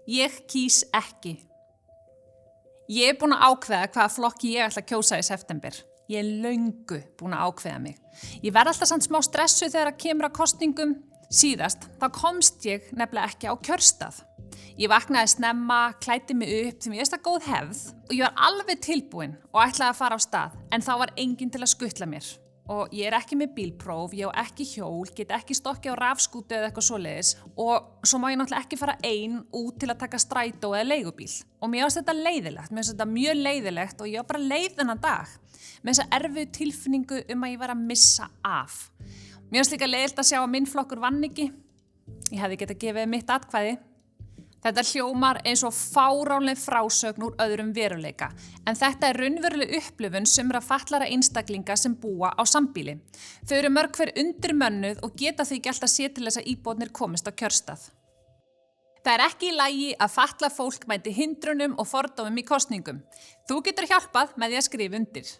Ég kýs ekki. Ég búin að ákveða hvaða flokki ég ætla að kjósa í september. Ég löngu búin að ákveða mig. Ég verð alltaf samt smá stressu þegar það kemur að kosningum. Síðast, þá komst ég nefnilega ekki á kjörstað. Ég vaknaði snemma, klæddi mig upp því mér finnst það góð hefð og ég var alveg tilbúin og ætlaði að fara á stað, en þá var enginn til að skutla mér. Og ég ekki með bílpróf, ég á ekki hjól, get ekki stokkið á rafskútu eða eitthvað svoleiðis og svo má ég náttúrulega ekki fara ein út til að taka strætó eða leigubíl. Og mér finnst þetta leiðilegt, mér finnst þetta mjög leiðilegt og ég var bara leið þennan dag með þessa erfiðu tilfinningu að ég var að missa af. Mér finnst líka leiðilegt að sjá að minn flokkur vann ekki. Ég hefði getað gefið mitt atkvæði. Þetta hljómar eins og fáránleg frásögn úr öðrum veruleika, en þetta raunveruleg upplifun sumra fatlaðra einstaklinga sem búa á sambýli. Þau eru mörg hver undirmönnuð og geta því ekki alltaf séð til þess að íbúarnir komist á kjörstað. Það ekki í lagi að fatlað fólk mæti hindrunum og fordómum í kosningum. Þú getur hjálpað með því að skrifa undir.